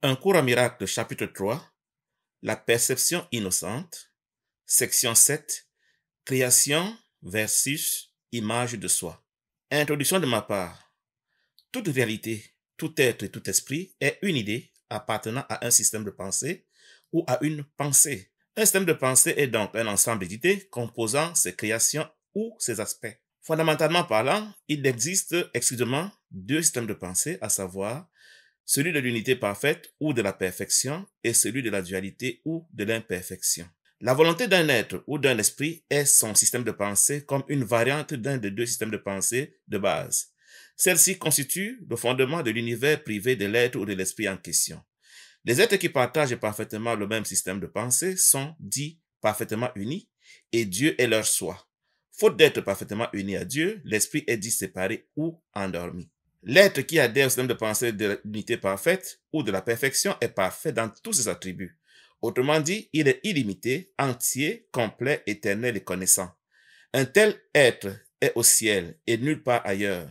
Un cours en miracle, chapitre 3, la perception innocente, section 7, création versus image de soi. Introduction de ma part. Toute réalité, tout être et tout esprit est une idée appartenant à un système de pensée ou à une pensée. Un système de pensée est donc un ensemble d'idées composant ses créations ou ses aspects. Fondamentalement parlant, il existe exclusivement deux systèmes de pensée, à savoir celui de l'unité parfaite ou de la perfection et celui de la dualité ou de l'imperfection. La volonté d'un être ou d'un esprit est son système de pensée comme une variante d'un des deux systèmes de pensée de base. Celle-ci constitue le fondement de l'univers privé de l'être ou de l'esprit en question. Les êtres qui partagent parfaitement le même système de pensée sont dits parfaitement unis et Dieu est leur soi. Faute d'être parfaitement uni à Dieu, l'esprit est dit séparé ou endormi. L'être qui adhère au système de pensée de l'unité parfaite ou de la perfection est parfait dans tous ses attributs. Autrement dit, il est illimité, entier, complet, éternel et connaissant. Un tel être est au ciel et nulle part ailleurs.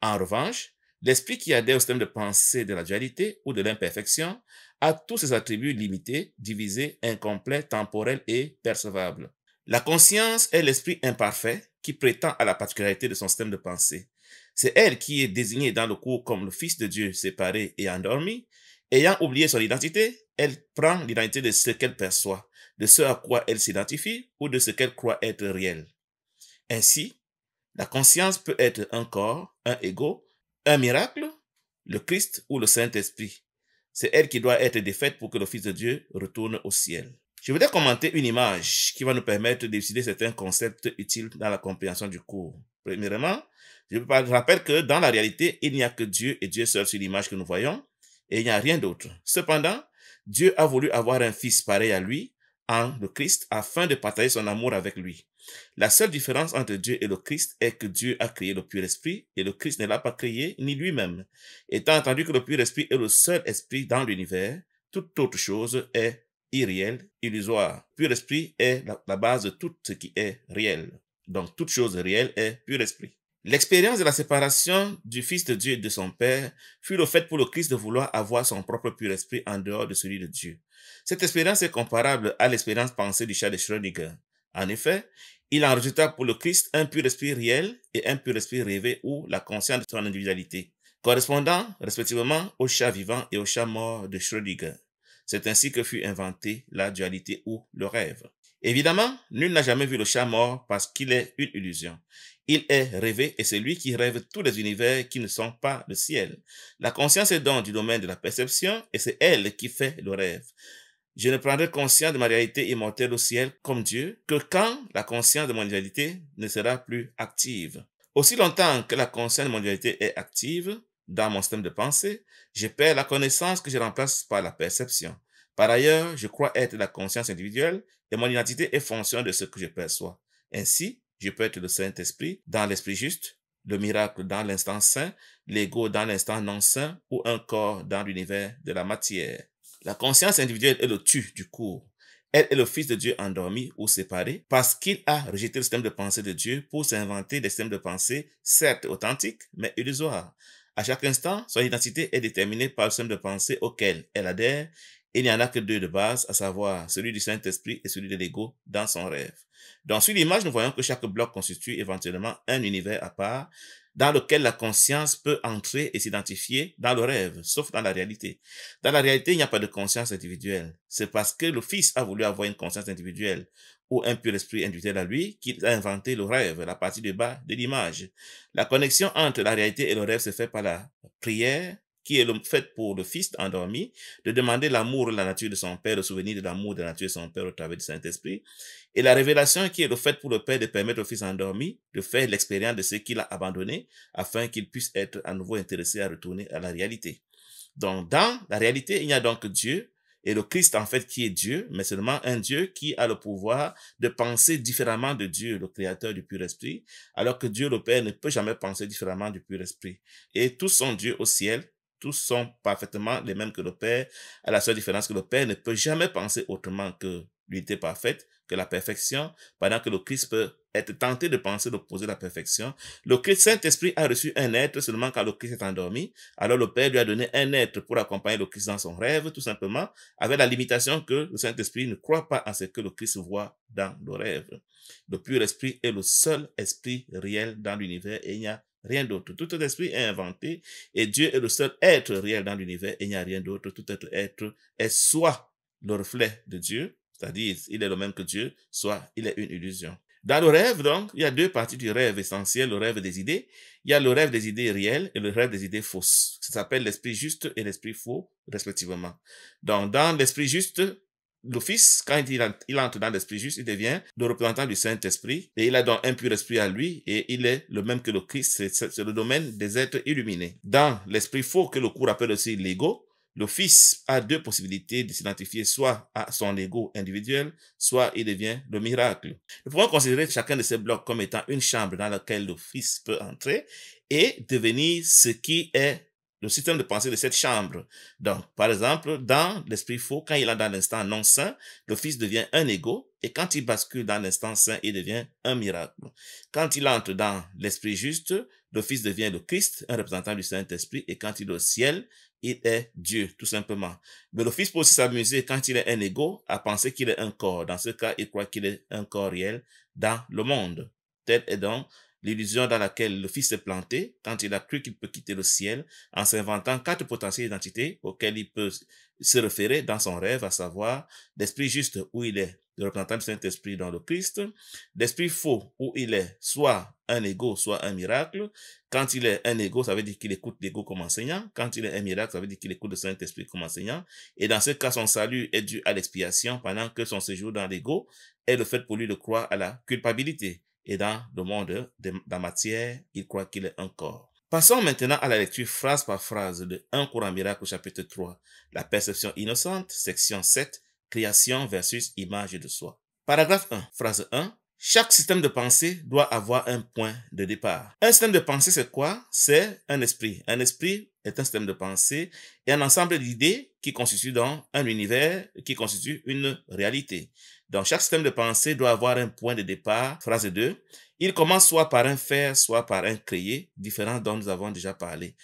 En revanche, l'esprit qui adhère au système de pensée de la dualité ou de l'imperfection a tous ses attributs limités, divisés, incomplets, temporels et percevables. La conscience est l'esprit imparfait qui prétend à la particularité de son système de pensée. C'est elle qui est désignée dans le cours comme le Fils de Dieu séparé et endormi. Ayant oublié son identité, elle prend l'identité de ce qu'elle perçoit, de ce à quoi elle s'identifie ou de ce qu'elle croit être réel. Ainsi, la conscience peut être un corps, un ego, un miracle, le Christ ou le Saint-Esprit. C'est elle qui doit être défaite pour que le Fils de Dieu retourne au ciel. Je voudrais commenter une image qui va nous permettre d'élucider certains concepts utiles dans la compréhension du cours. Premièrement, je rappelle que dans la réalité, il n'y a que Dieu et Dieu seul sur l'image que nous voyons, et il n'y a rien d'autre. Cependant, Dieu a voulu avoir un fils pareil à lui, en le Christ, afin de partager son amour avec lui. La seule différence entre Dieu et le Christ est que Dieu a créé le pur esprit et le Christ ne l'a pas créé ni lui-même. Étant entendu que le pur esprit est le seul esprit dans l'univers, toute autre chose est irréel, illusoire. Pur esprit est la base de tout ce qui est réel. Donc, toute chose réelle est pur esprit. L'expérience de la séparation du Fils de Dieu et de son Père fut le fait pour le Christ de vouloir avoir son propre pur esprit en dehors de celui de Dieu. Cette expérience est comparable à l'expérience pensée du chat de Schrödinger. En effet, il en résulta pour le Christ un pur esprit réel et un pur esprit rêvé ou la conscience de son individualité, correspondant respectivement au chat vivant et au chat mort de Schrödinger. C'est ainsi que fut inventée la dualité ou le rêve. Évidemment, nul n'a jamais vu le chat mort parce qu'il est une illusion. Il est rêvé et c'est lui qui rêve tous les univers qui ne sont pas le ciel. La conscience est donc du domaine de la perception et c'est elle qui fait le rêve. Je ne prendrai conscience de ma réalité immortelle au ciel comme Dieu que quand la conscience de mon dualité ne sera plus active. Aussi longtemps que la conscience de mon dualité est active dans mon système de pensée, je perds la connaissance que je remplace par la perception. Par ailleurs, je crois être la conscience individuelle et mon identité est fonction de ce que je perçois. Ainsi, je peux être le Saint-Esprit dans l'esprit juste, le miracle dans l'instant saint, l'ego dans l'instant non saint ou un corps dans l'univers de la matière. La conscience individuelle est le tu du cours. Elle est le Fils de Dieu endormi ou séparé parce qu'il a rejeté le système de pensée de Dieu pour s'inventer des systèmes de pensée certes authentiques mais illusoires. À chaque instant, son identité est déterminée par le système de pensée auquel elle adhère. Il n'y en a que deux de base, à savoir celui du Saint-Esprit et celui de l'ego dans son rêve. Donc, sur l'image, nous voyons que chaque bloc constitue éventuellement un univers à part dans lequel la conscience peut entrer et s'identifier dans le rêve, sauf dans la réalité. Dans la réalité, il n'y a pas de conscience individuelle. C'est parce que le Fils a voulu avoir une conscience individuelle ou un pur esprit individuel à lui qu'il a inventé le rêve, la partie de bas de l'image. La connexion entre la réalité et le rêve se fait par la prière, qui est le fait pour le Fils endormi, de demander l'amour de la nature de son Père, le souvenir de l'amour de la nature de son Père au travers du Saint-Esprit, et la révélation qui est le fait pour le Père de permettre au Fils endormi de faire l'expérience de ce qu'il a abandonné, afin qu'il puisse être à nouveau intéressé à retourner à la réalité. Donc, dans la réalité, il y a donc Dieu, et le Christ, en fait, qui est Dieu, mais seulement un Dieu qui a le pouvoir de penser différemment de Dieu, le Créateur du pur esprit, alors que Dieu, le Père, ne peut jamais penser différemment du pur esprit. Et tous sont Dieu au ciel, tous sont parfaitement les mêmes que le Père, à la seule différence que le Père ne peut jamais penser autrement que l'unité parfaite, que la perfection, pendant que le Christ peut être tenté de penser d'opposer la perfection. Le Christ Saint-Esprit a reçu un être seulement quand le Christ est endormi. Alors le Père lui a donné un être pour accompagner le Christ dans son rêve, tout simplement, avec la limitation que le Saint-Esprit ne croit pas à ce que le Christ voit dans le rêve. Le pur esprit est le seul esprit réel dans l'univers et il n'y a rien d'autre. Tout autre esprit est inventé et Dieu est le seul être réel dans l'univers et il n'y a rien d'autre. Tout autre être est soit le reflet de Dieu, c'est-à-dire il est le même que Dieu, soit il est une illusion. Dans le rêve, donc, il y a deux parties du rêve essentiel, le rêve des idées. Il y a le rêve des idées réelles et le rêve des idées fausses. Ça s'appelle l'esprit juste et l'esprit faux, respectivement. Donc, dans l'esprit juste, le Fils, quand il entre dans l'esprit juste, il devient le représentant du Saint-Esprit et il a donc un pur esprit à lui et il est le même que le Christ. C'est le domaine des êtres illuminés. Dans l'esprit faux, que le cours appelle aussi l'ego, le Fils a deux possibilités de s'identifier soit à son ego individuel, soit il devient le miracle. Nous pouvons considérer chacun de ces blocs comme étant une chambre dans laquelle le Fils peut entrer et devenir ce qui est le système de pensée de cette chambre. Donc, par exemple, dans l'esprit faux, quand il est dans l'instant non saint, le Fils devient un ego, et quand il bascule dans l'instant saint, il devient un miracle. Quand il entre dans l'esprit juste, le Fils devient le Christ, un représentant du Saint-Esprit, et quand il est au ciel, il est Dieu, tout simplement. Mais le Fils peut aussi s'amuser quand il est un ego à penser qu'il est un corps. Dans ce cas, il croit qu'il est un corps réel dans le monde. Telle est donc l'illusion dans laquelle le Fils est planté quand il a cru qu'il peut quitter le ciel en s'inventant quatre potentielles identités auxquelles il peut se référer dans son rêve, à savoir l'esprit juste où il est le représentant du Saint-Esprit dans le Christ, l'esprit faux où il est soit un ego, soit un miracle. Quand il est un ego, ça veut dire qu'il écoute l'ego comme enseignant. Quand il est un miracle, ça veut dire qu'il écoute le Saint-Esprit comme enseignant. Et dans ce cas, son salut est dû à l'expiation, pendant que son séjour dans l'ego est le fait pour lui de croire à la culpabilité. Et dans le monde de la matière, il croit qu'il est un corps. Passons maintenant à la lecture phrase par phrase de 1 cours en miracle chapitre 3, la perception innocente, section 7, création versus image de soi. Paragraphe 1, phrase 1. Chaque système de pensée doit avoir un point de départ. Un système de pensée, c'est quoi? C'est un esprit. Un esprit est un système de pensée et un ensemble d'idées qui constituent donc un univers, qui constitue une réalité. Donc, chaque système de pensée doit avoir un point de départ. Phrase 2. Il commence soit par un faire, soit par un créer, différent dont nous avons déjà parlé.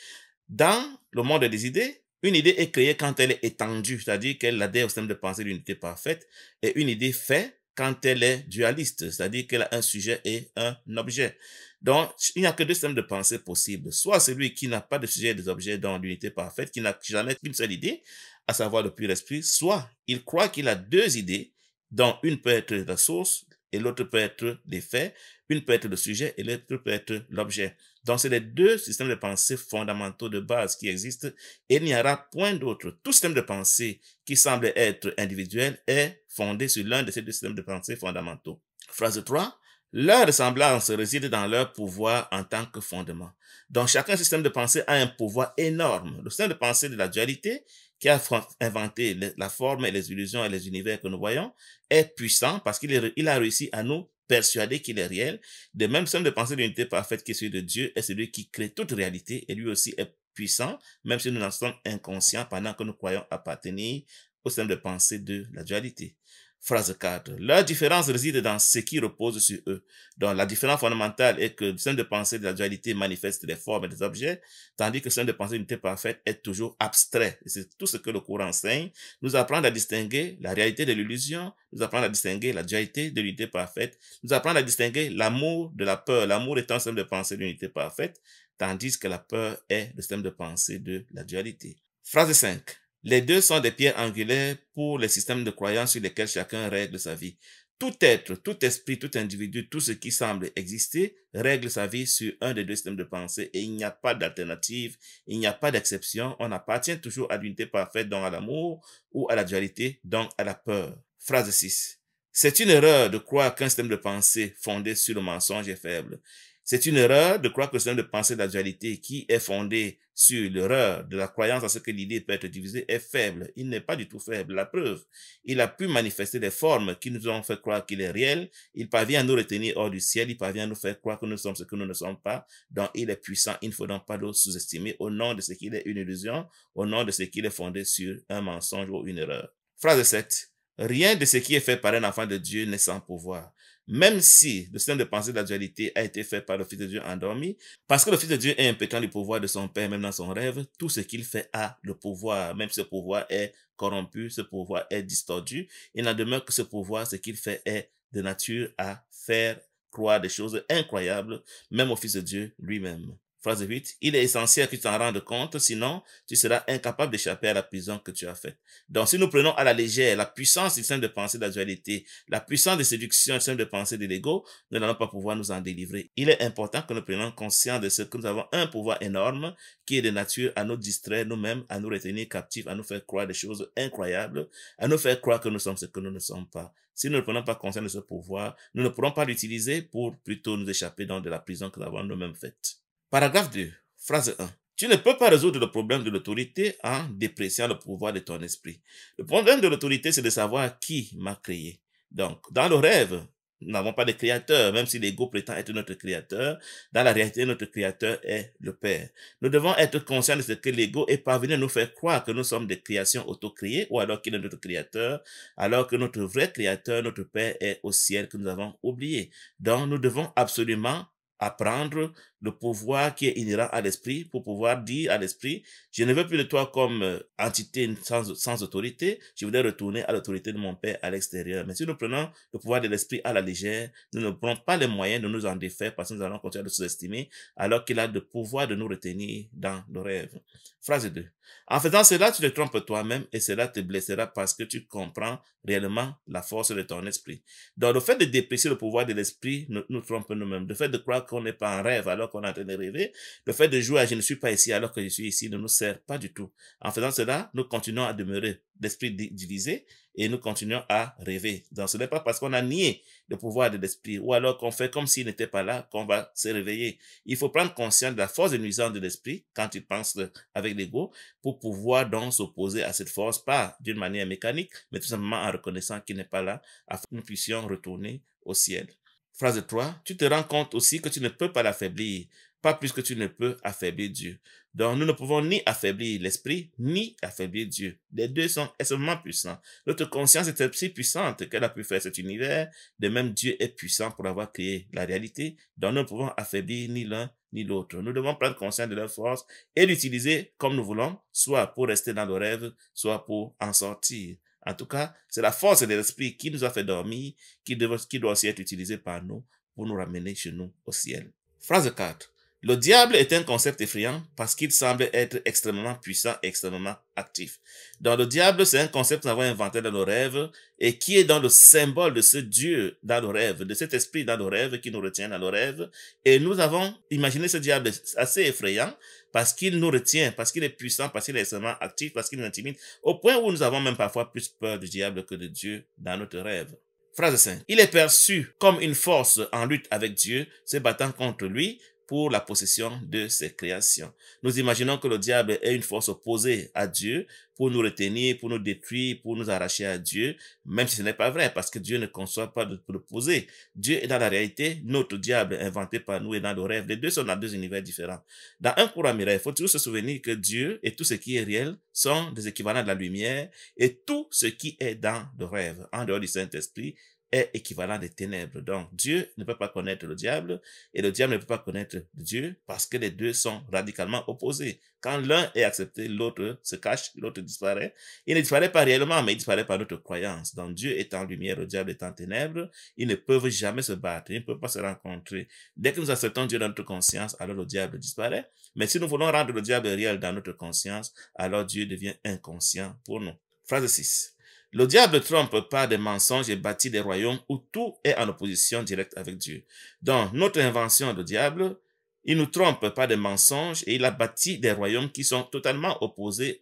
Dans le monde des idées, une idée est créée quand elle est étendue, c'est-à-dire qu'elle adhère au système de pensée de l'unité parfaite, et une idée fait quand elle est dualiste, c'est-à-dire qu'elle a un sujet et un objet. Donc, il n'y a que deux systèmes de pensée possibles. Soit celui qui n'a pas de sujet et des objets dans l'unité parfaite, qui n'a jamais qu'une seule idée, à savoir le pur esprit, soit il croit qu'il a deux idées, dont une peut être la source et l'autre peut être les faits, une peut être le sujet et l'autre peut être l'objet. Donc, c'est les deux systèmes de pensée fondamentaux de base qui existent et il n'y aura point d'autre. Tout système de pensée qui semble être individuel est fondé sur l'un de ces deux systèmes de pensée fondamentaux. Phrase 3. Leur ressemblance réside dans leur pouvoir en tant que fondement. Donc, chacun système de pensée a un pouvoir énorme. Le système de pensée de la dualité, qui a inventé la forme et les illusions et les univers que nous voyons, est puissant parce qu'il a réussi à nous persuader qu'il est réel. De même, le système de pensée de l'unité parfaite qui est celui de Dieu est celui qui crée toute réalité et lui aussi est puissant, même si nous en sommes inconscients pendant que nous croyons appartenir au système de pensée de la dualité. Phrase 4. Leur différence réside dans ce qui repose sur eux. Donc, la différence fondamentale est que le système de pensée de la dualité manifeste des formes et des objets, tandis que le système de pensée de l'unité parfaite est toujours abstrait. Et c'est tout ce que le cours enseigne. Nous apprendre à distinguer la réalité de l'illusion, nous apprendre à distinguer la dualité de l'unité parfaite, nous apprendre à distinguer l'amour de la peur. L'amour est un système de pensée de l'unité parfaite, tandis que la peur est le système de pensée de la dualité. Phrase 5. Les deux sont des pierres angulaires pour les systèmes de croyance sur lesquels chacun règle sa vie. Tout être, tout esprit, tout individu, tout ce qui semble exister règle sa vie sur un des deux systèmes de pensée et il n'y a pas d'alternative, il n'y a pas d'exception. On appartient toujours à l'unité parfaite, donc à l'amour, ou à la dualité, donc à la peur. Phrase 6. C'est une erreur de croire qu'un système de pensée fondé sur le mensonge est faible. C'est une erreur de croire que le système de pensée de la dualité qui est fondé sur l'erreur de la croyance à ce que l'idée peut être divisée est faible. Il n'est pas du tout faible. La preuve, il a pu manifester des formes qui nous ont fait croire qu'il est réel. Il parvient à nous retenir hors du ciel. Il parvient à nous faire croire que nous sommes ce que nous ne sommes pas. Donc, il est puissant. Il ne faut donc pas le sous-estimer au nom de ce qu'il est une illusion, au nom de ce qu'il est fondé sur un mensonge ou une erreur. Phrase 7. Rien de ce qui est fait par un enfant de Dieu n'est sans pouvoir. Même si le système de pensée de la dualité a été fait par le Fils de Dieu endormi, parce que le Fils de Dieu est impétent du pouvoir de son Père, même dans son rêve, tout ce qu'il fait a le pouvoir. Même si ce pouvoir est corrompu, ce pouvoir est distordu, il n'en demeure que ce pouvoir, ce qu'il fait est de nature à faire croire des choses incroyables, même au Fils de Dieu lui-même. Phrase 8. Il est essentiel que tu t'en rendes compte, sinon tu seras incapable d'échapper à la prison que tu as faite. Donc, si nous prenons à la légère la puissance du système de pensée de la dualité, la puissance de séduction du système de pensée de l'ego, nous n'allons pas pouvoir nous en délivrer. Il est important que nous prenions conscience de ce que nous avons un pouvoir énorme qui est de nature à nous distraire nous-mêmes, à nous retenir captifs, à nous faire croire des choses incroyables, à nous faire croire que nous sommes ce que nous ne sommes pas. Si nous ne prenons pas conscience de ce pouvoir, nous ne pourrons pas l'utiliser pour plutôt nous échapper de la prison que nous avons nous-mêmes faite. Paragraphe 2, phrase 1. Tu ne peux pas résoudre le problème de l'autorité en dépréciant le pouvoir de ton esprit. Le problème de l'autorité, c'est de savoir qui m'a créé. Donc, dans le rêve, nous n'avons pas de créateur, même si l'ego prétend être notre créateur. Dans la réalité, notre créateur est le Père. Nous devons être conscients de ce que l'ego est parvenu à nous faire croire que nous sommes des créations auto-créées, ou alors qu'il est notre créateur, alors que notre vrai créateur, notre Père, est au ciel que nous avons oublié. Donc, nous devons absolument apprendre le pouvoir qui est inhérent à l'esprit pour pouvoir dire à l'esprit, je ne veux plus de toi comme entité sans autorité, je voudrais retourner à l'autorité de mon Père à l'extérieur. Mais si nous prenons le pouvoir de l'esprit à la légère, nous ne prenons pas les moyens de nous en défaire parce que nous allons continuer de sous-estimer alors qu'il a le pouvoir de nous retenir dans le rêve. Phrase 2. En faisant cela, tu te trompes toi-même et cela te blessera parce que tu comprends réellement la force de ton esprit. Donc, le fait de déprécier le pouvoir de l'esprit nous trompe nous-mêmes. Le fait de croire qu'on n'est pas en rêve alors qu'on est en train de rêver, le fait de jouer à je ne suis pas ici alors que je suis ici ne nous sert pas du tout. En faisant cela, nous continuons à demeurer d'esprit divisé et nous continuons à rêver. Donc, ce n'est pas parce qu'on a nié le pouvoir de l'esprit ou alors qu'on fait comme s'il n'était pas là qu'on va se réveiller. Il faut prendre conscience de la force de nuisance de l'esprit quand il pense avec l'ego pour pouvoir donc s'opposer à cette force, pas d'une manière mécanique, mais tout simplement en reconnaissant qu'il n'est pas là, afin que nous puissions retourner au ciel. Phrase 3. Tu te rends compte aussi que tu ne peux pas l'affaiblir, pas plus que tu ne peux affaiblir Dieu. Donc, nous ne pouvons ni affaiblir l'esprit, ni affaiblir Dieu. Les deux sont extrêmement puissants. Notre conscience est si puissante qu'elle a pu faire cet univers. De même, Dieu est puissant pour avoir créé la réalité. Donc, nous ne pouvons affaiblir ni l'un ni l'autre. Nous devons prendre conscience de leur force et l'utiliser comme nous voulons, soit pour rester dans le rêve, soit pour en sortir. En tout cas, c'est la force de l'esprit qui nous a fait dormir, qui doit aussi être utilisée par nous pour nous ramener chez nous au ciel. Phrase 4. Le diable est un concept effrayant parce qu'il semble être extrêmement puissant et extrêmement actif. Donc le diable, c'est un concept que nous avons inventé dans nos rêves et qui est dans le symbole de ce Dieu dans nos rêves, de cet esprit dans nos rêves qui nous retient dans nos rêves. Et nous avons imaginé ce diable assez effrayant parce qu'il nous retient, parce qu'il est puissant, parce qu'il est extrêmement actif, parce qu'il nous intimide, au point où nous avons même parfois plus peur du diable que de Dieu dans notre rêve. Phrase 5. Il est perçu comme une force en lutte avec Dieu, se battant contre lui pour la possession de ses créations. Nous imaginons que le diable est une force opposée à Dieu pour nous retenir, pour nous détruire, pour nous arracher à Dieu, même si ce n'est pas vrai, parce que Dieu ne conçoit pas de l'opposer. Dieu est dans la réalité, notre diable inventé par nous est dans le rêve. Les deux sont dans deux univers différents. Dans un courant miracle, il faut toujours se souvenir que Dieu et tout ce qui est réel sont des équivalents de la lumière et tout ce qui est dans le rêve, en dehors du Saint-Esprit, est équivalent des ténèbres. Donc, Dieu ne peut pas connaître le diable et le diable ne peut pas connaître Dieu parce que les deux sont radicalement opposés. Quand l'un est accepté, l'autre se cache, l'autre disparaît. Il ne disparaît pas réellement, mais il disparaît par notre croyance. Donc, Dieu est en lumière, le diable est en ténèbres. Ils ne peuvent jamais se battre, ils ne peuvent pas se rencontrer. Dès que nous acceptons Dieu dans notre conscience, alors le diable disparaît. Mais si nous voulons rendre le diable réel dans notre conscience, alors Dieu devient inconscient pour nous. Phrase 6. Le diable trompe par des mensonges et bâtit des royaumes où tout est en opposition directe avec Dieu. Dans notre invention de diable, il nous trompe par des mensonges et il a bâti des royaumes qui sont totalement opposés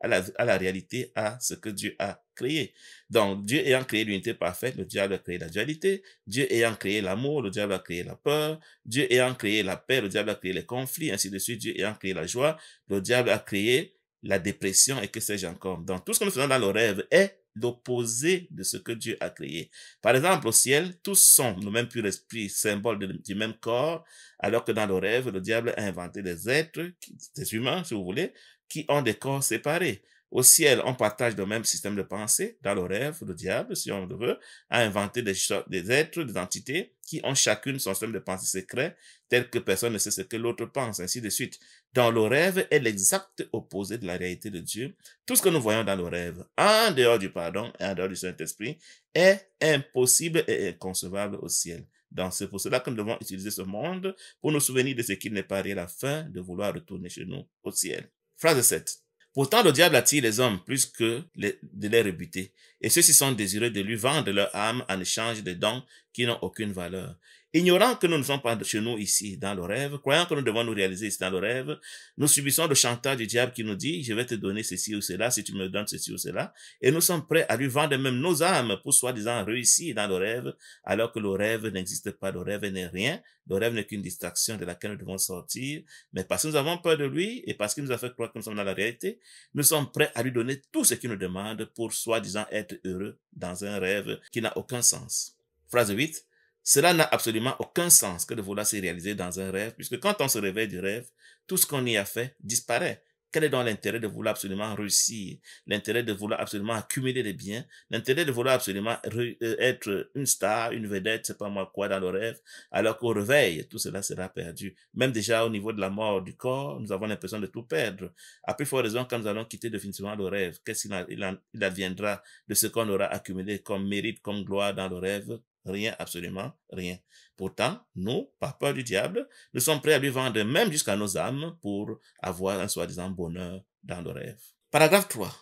à la réalité, à ce que Dieu a créé. Donc, Dieu ayant créé l'unité parfaite, le diable a créé la dualité. Dieu ayant créé l'amour, le diable a créé la peur. Dieu ayant créé la paix, le diable a créé les conflits, ainsi de suite. Dieu ayant créé la joie, le diable a créé la dépression et que sais-je encore. Donc, tout ce que nous faisons dans le rêve est l'opposé de ce que Dieu a créé. Par exemple, au ciel, tous sont le même pur esprit, symbole du même corps, alors que dans le rêve, le diable a inventé des êtres, des humains, si vous voulez, qui ont des corps séparés. Au ciel, on partage le même système de pensée. Dans le rêve, le diable, si on le veut, a inventé des êtres, des entités qui ont chacune son système de pensée secret, tel que personne ne sait ce que l'autre pense, ainsi de suite. Dans le rêve est l'exact opposé de la réalité de Dieu. Tout ce que nous voyons dans le rêve, en dehors du pardon et en dehors du Saint-Esprit, est impossible et inconcevable au ciel. Donc, c'est pour cela que nous devons utiliser ce monde pour nous souvenir de ce qu'il n'est pas réel afin de vouloir retourner chez nous au ciel. Phrase 7. Pourtant, le diable attire les hommes plus que de les rebuter, et ceux-ci sont désireux de lui vendre leur âme en échange de dons qui n'ont aucune valeur. Ignorant que nous ne sommes pas chez nous ici dans le rêve, croyant que nous devons nous réaliser ici dans le rêve, nous subissons le chantage du diable qui nous dit « Je vais te donner ceci ou cela si tu me donnes ceci ou cela », et nous sommes prêts à lui vendre même nos âmes pour soi-disant réussir dans le rêve, alors que le rêve n'existe pas, le rêve n'est rien, le rêve n'est qu'une distraction de laquelle nous devons sortir, mais parce que nous avons peur de lui et parce qu'il nous a fait croire que nous sommes dans la réalité, nous sommes prêts à lui donner tout ce qu'il nous demande pour soi-disant être heureux dans un rêve qui n'a aucun sens. Phrase 8. Cela n'a absolument aucun sens que de vouloir se réaliser dans un rêve, puisque quand on se réveille du rêve, tout ce qu'on y a fait disparaît. Quel est donc l'intérêt de vouloir absolument réussir, l'intérêt de vouloir absolument accumuler des biens, l'intérêt de vouloir absolument être une star, une vedette, c'est pas moi quoi dans le rêve, alors qu'au réveil, tout cela sera perdu. Même déjà au niveau de la mort du corps, nous avons l'impression de tout perdre. À plus forte raison, quand nous allons quitter définitivement le rêve, qu'est-ce qu'il adviendra de ce qu'on aura accumulé comme mérite, comme gloire dans le rêve? Rien, absolument rien. Pourtant, nous, par peur du diable, nous sommes prêts à lui vendre même jusqu'à nos âmes pour avoir un soi-disant bonheur dans le rêve. Paragraphe 3.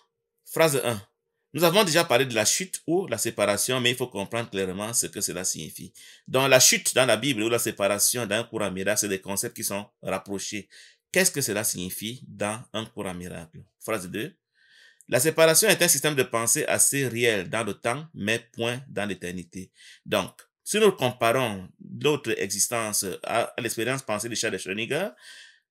Phrase 1. Nous avons déjà parlé de la chute ou la séparation, mais il faut comprendre clairement ce que cela signifie. Dans la chute dans la Bible ou la séparation d'un courant miracle, c'est des concepts qui sont rapprochés. Qu'est-ce que cela signifie dans un courant miracle? Phrase 2. La séparation est un système de pensée assez réel dans le temps, mais point dans l'éternité. Donc, si nous comparons d'autres existences à l'expérience pensée du chat de Schrödinger,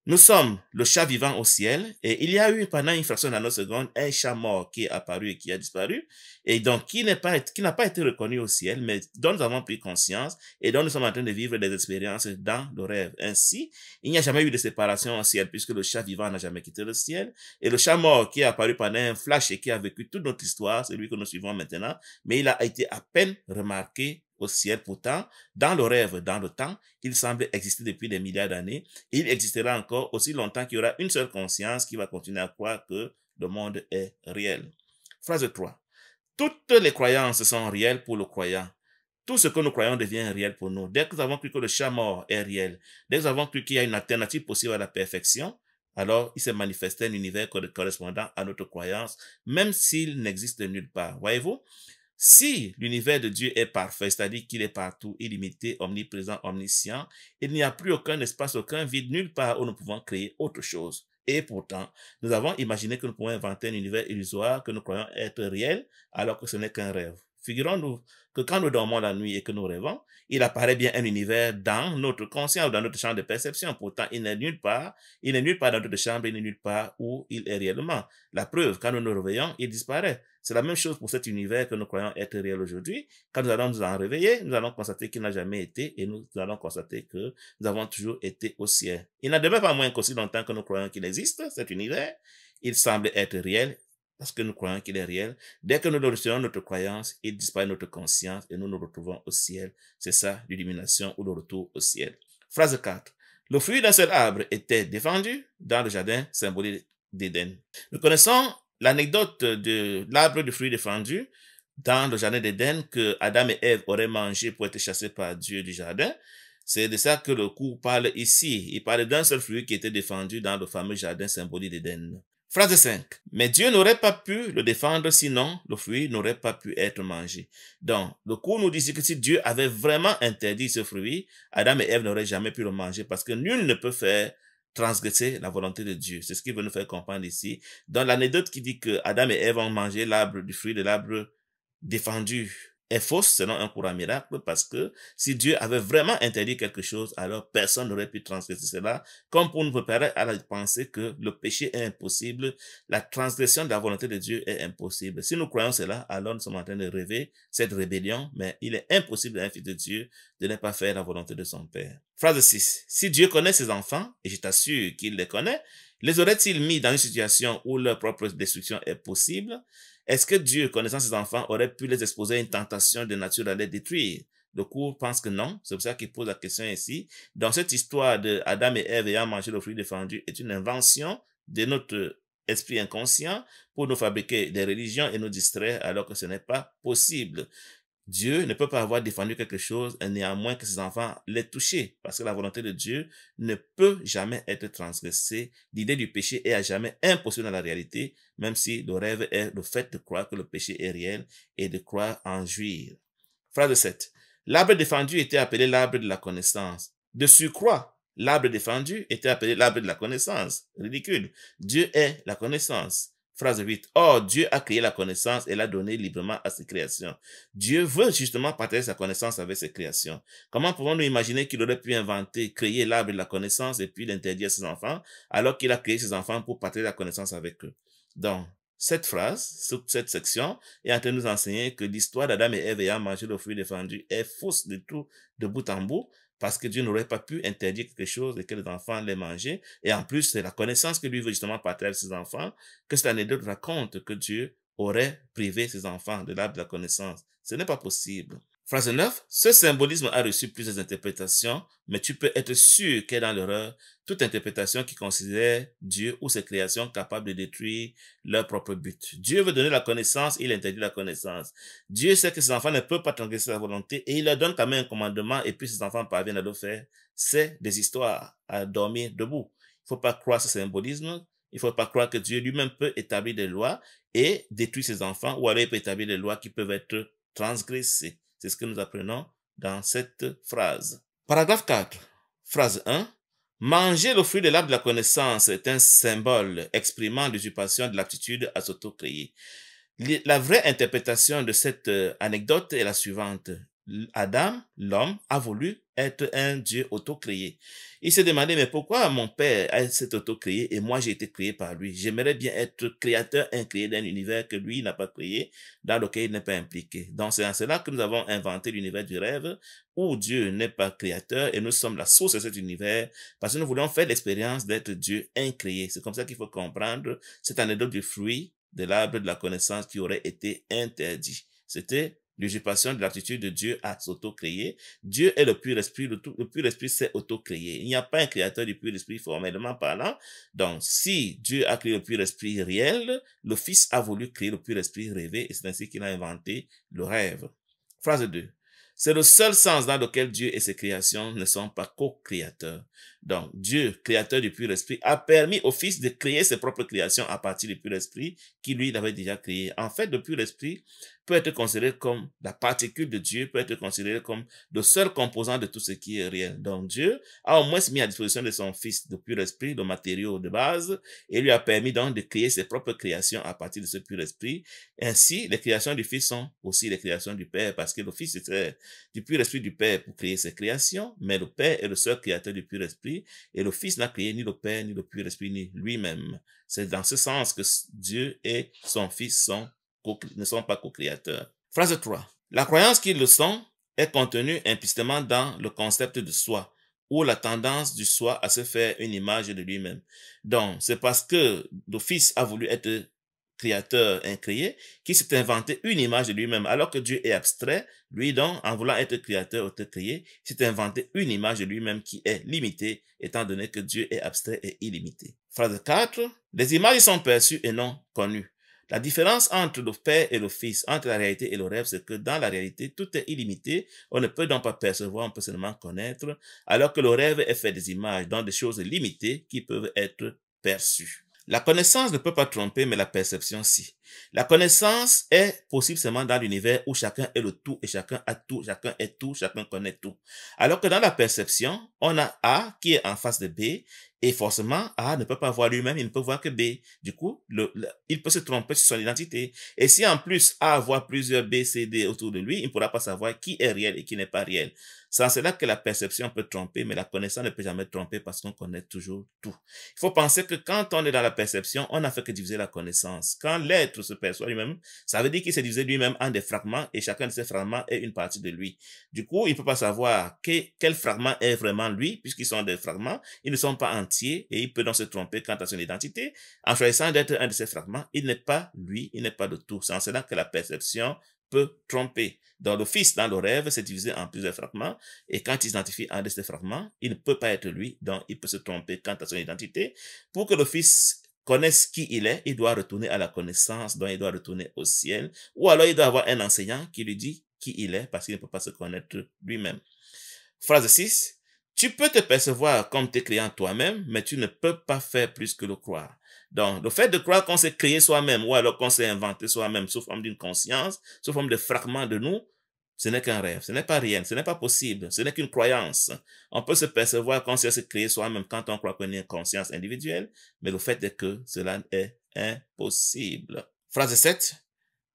nous sommes le chat vivant au ciel et il y a eu pendant une fraction de nanoseconde un chat mort qui est apparu et qui a disparu et donc qui n'a pas été reconnu au ciel mais dont nous avons pris conscience et dont nous sommes en train de vivre des expériences dans le rêve. Ainsi, il n'y a jamais eu de séparation au ciel puisque le chat vivant n'a jamais quitté le ciel et le chat mort qui est apparu pendant un flash et qui a vécu toute notre histoire, c'est lui que nous suivons maintenant, mais il a été à peine remarqué au ciel. Pourtant, dans le rêve, dans le temps, il semble exister depuis des milliards d'années. Il existera encore aussi longtemps qu'il y aura une seule conscience qui va continuer à croire que le monde est réel. Phrase 3. Toutes les croyances sont réelles pour le croyant. Tout ce que nous croyons devient réel pour nous. Dès que nous avons cru que le chat mort est réel, dès que nous avons cru qu'il y a une alternative possible à la perfection, alors il s'est manifesté un univers correspondant à notre croyance, même s'il n'existe nulle part. Voyez-vous? Si l'univers de Dieu est parfait, c'est-à-dire qu'il est partout, illimité, omniprésent, omniscient, il n'y a plus aucun espace, aucun vide, nulle part où nous pouvons créer autre chose. Et pourtant, nous avons imaginé que nous pouvons inventer un univers illusoire que nous croyons être réel, alors que ce n'est qu'un rêve. Figurons-nous que quand nous dormons la nuit et que nous rêvons, il apparaît bien un univers dans notre conscience ou dans notre champ de perception. Pourtant, il n'est nulle part dans notre chambre, il n'est nulle part où il est réellement. La preuve, quand nous nous réveillons, il disparaît. C'est la même chose pour cet univers que nous croyons être réel aujourd'hui. Quand nous allons nous en réveiller, nous allons constater qu'il n'a jamais été et nous allons constater que nous avons toujours été au ciel. Il n'en demeure pas moins qu'aussi longtemps que nous croyons qu'il existe, cet univers, il semble être réel parce que nous croyons qu'il est réel. Dès que nous retirons notre croyance, il disparaît notre conscience et nous nous retrouvons au ciel. C'est ça, l'illumination ou le retour au ciel. Phrase 4. Le fruit d'un seul arbre était défendu dans le jardin symbolique d'Éden. Nous connaissons l'anecdote de l'arbre du fruit défendu dans le jardin d'Éden que Adam et Ève auraient mangé pour être chassés par Dieu du jardin. C'est de ça que le cours parle ici. Il parle d'un seul fruit qui était défendu dans le fameux jardin symbolique d'Éden. Phrase 5. Mais Dieu n'aurait pas pu le défendre, sinon le fruit n'aurait pas pu être mangé. Donc, le cours nous dit que si Dieu avait vraiment interdit ce fruit, Adam et Ève n'auraient jamais pu le manger parce que nul ne peut faire transgresser la volonté de Dieu. C'est ce qu'il veut nous faire comprendre ici. Dans l'anecdote qui dit que Adam et Ève ont mangé l'arbre du fruit de l'arbre défendu est fausse selon un courant miracle parce que si Dieu avait vraiment interdit quelque chose, alors personne n'aurait pu transgresser cela, comme pour nous préparer à la pensée que le péché est impossible, la transgression de la volonté de Dieu est impossible. Si nous croyons cela, alors nous sommes en train de rêver cette rébellion, mais il est impossible à un fils de Dieu de ne pas faire la volonté de son Père. Phrase 6. Si Dieu connaît ses enfants, et je t'assure qu'il les connaît, Les aurait-il mis dans une situation où leur propre destruction est possible? Est-ce que Dieu, connaissant ses enfants, aurait pu les exposer à une tentation de nature à les détruire? Le cours pense que non, c'est pour ça qu'il pose la question ici. Dans cette histoire de Adam et Ève ayant mangé le fruit défendu est une invention de notre esprit inconscient pour nous fabriquer des religions et nous distraire alors que ce n'est pas possible. Dieu ne peut pas avoir défendu quelque chose et néanmoins que ses enfants l'aient touché, parce que la volonté de Dieu ne peut jamais être transgressée. L'idée du péché est à jamais impossible dans la réalité, même si le rêve est le fait de croire que le péché est réel et de croire en jouir. Phrase 7. L'arbre défendu était appelé l'arbre de la connaissance. De surcroît, l'arbre défendu était appelé l'arbre de la connaissance. Ridicule. Dieu est la connaissance. Phrase 8. Or, Dieu a créé la connaissance et l'a donnée librement à ses créations. Dieu veut justement partager sa connaissance avec ses créations. Comment pouvons-nous imaginer qu'il aurait pu inventer, créer l'arbre de la connaissance et puis l'interdire à ses enfants, alors qu'il a créé ses enfants pour partager la connaissance avec eux? Donc, cette phrase, cette section, est en train de nous enseigner que l'histoire d'Adam et Ève ayant mangé le fruit défendu est fausse de tout, de bout en bout, parce que Dieu n'aurait pas pu interdire quelque chose et que les enfants l'aient mangé. Et en plus, c'est la connaissance que lui veut justement partager avec ses enfants, que cette anecdote raconte que Dieu aurait privé ses enfants de l'arbre de la connaissance. Ce n'est pas possible. Phrase 9. Ce symbolisme a reçu plusieurs interprétations, mais tu peux être sûr qu'est dans l'erreur toute interprétation qui considère Dieu ou ses créations capables de détruire leur propre but. Dieu veut donner la connaissance, il interdit la connaissance. Dieu sait que ses enfants ne peuvent pas transgresser sa volonté et il leur donne quand même un commandement et puis ses enfants parviennent à le faire. C'est des histoires à dormir debout. Il ne faut pas croire ce symbolisme. Il ne faut pas croire que Dieu lui-même peut établir des lois et détruire ses enfants, ou alors il peut établir des lois qui peuvent être transgressées. C'est ce que nous apprenons dans cette phrase. Paragraphe 4. Phrase 1. Manger le fruit de l'arbre de la connaissance est un symbole exprimant l'usurpation de l'aptitude à s'auto-créer. La vraie interprétation de cette anecdote est la suivante. Adam, l'homme, a voulu être un Dieu auto-créé. Il s'est demandé, mais pourquoi mon père s'est auto-créé et moi j'ai été créé par lui? J'aimerais bien être créateur incréé d'un univers que lui n'a pas créé, dans lequel il n'est pas impliqué. Donc c'est en cela que nous avons inventé l'univers du rêve, où Dieu n'est pas créateur et nous sommes la source de cet univers, parce que nous voulons faire l'expérience d'être Dieu incréé. C'est comme ça qu'il faut comprendre cette anecdote du fruit de l'arbre de la connaissance qui aurait été interdit. C'était l'usurpation de l'aptitude de Dieu à s'auto-créer. Dieu est le pur esprit, le pur esprit s'est auto-créé. Il n'y a pas un créateur du pur esprit formellement parlant. Donc, si Dieu a créé le pur esprit réel, le Fils a voulu créer le pur esprit rêvé et c'est ainsi qu'il a inventé le rêve. Phrase 2. C'est le seul sens dans lequel Dieu et ses créations ne sont pas co-créateurs. Donc, Dieu, créateur du pur esprit, a permis au Fils de créer ses propres créations à partir du pur esprit qui, lui, l'avait déjà créé. En fait, le pur esprit peut être considéré comme la particule de Dieu, peut être considéré comme le seul composant de tout ce qui est réel. Donc, Dieu a au moins mis à disposition de son Fils de pur esprit, le matériau de base, et lui a permis donc de créer ses propres créations à partir de ce pur esprit. Ainsi, les créations du Fils sont aussi les créations du Père, parce que le Fils était du pur esprit du Père pour créer ses créations, mais le Père est le seul créateur du pur esprit, et le Fils n'a créé ni le Père, ni le pur esprit, ni lui-même. C'est dans ce sens que Dieu et son Fils ne sont pas co-créateurs. Phrase 3. La croyance qu'ils le sont est contenue implicitement dans le concept de soi, ou la tendance du soi à se faire une image de lui-même. Donc, c'est parce que le Fils a voulu être créateur incréé, qui s'est inventé une image de lui-même, alors que Dieu est abstrait. Lui donc, en voulant être créateur auto-créé, s'est inventé une image de lui-même qui est limitée, étant donné que Dieu est abstrait et illimité. Phrase 4. Les images sont perçues et non connues. La différence entre le Père et le Fils, entre la réalité et le rêve, c'est que dans la réalité, tout est illimité. On ne peut donc pas percevoir, on peut seulement connaître, alors que le rêve est fait des images, donc des choses limitées qui peuvent être perçues. La connaissance ne peut pas tromper, mais la perception si. La connaissance est possible seulement dans l'univers où chacun est le tout et chacun a tout, chacun est tout, chacun connaît tout. Alors que dans la perception, on a A qui est en face de B et forcément A ne peut pas voir lui-même, il ne peut voir que B. Du coup, il peut se tromper sur son identité. Et si en plus A voit plusieurs B, C, D autour de lui, il ne pourra pas savoir qui est réel et qui n'est pas réel. C'est en cela que la perception peut tromper, mais la connaissance ne peut jamais tromper parce qu'on connaît toujours tout. Il faut penser que quand on est dans la perception, on n'a fait que diviser la connaissance. Quand l'être être se perçoit lui-même, ça veut dire qu'il s'est divisé lui-même en des fragments et chacun de ces fragments est une partie de lui. Du coup, il ne peut pas savoir quel fragment est vraiment lui, puisqu'ils sont des fragments, ils ne sont pas entiers et il peut donc se tromper quant à son identité. En choisissant d'être un de ces fragments, il n'est pas lui, il n'est pas de tout. C'est en cela que la perception peut tromper. Donc le fils dans le rêve s'est divisé en plusieurs fragments et quand il identifie un de ces fragments, il ne peut pas être lui, donc il peut se tromper quant à son identité. Pour que le fils connaisse qui il est, il doit retourner à la connaissance, donc il doit retourner au ciel, ou alors il doit avoir un enseignant qui lui dit qui il est parce qu'il ne peut pas se connaître lui-même. Phrase 6. Tu peux te percevoir comme te créant toi-même, mais tu ne peux pas faire plus que le croire. Donc, le fait de croire qu'on s'est créé soi-même ou alors qu'on s'est inventé soi-même sous forme d'une conscience, sous forme de fragments de nous, ce n'est qu'un rêve, ce n'est pas réel, ce n'est pas possible, ce n'est qu'une croyance. On peut se percevoir qu'on s'est créé soi-même quand on croit qu'on est une conscience individuelle, mais le fait est que cela est impossible. Phrase 7.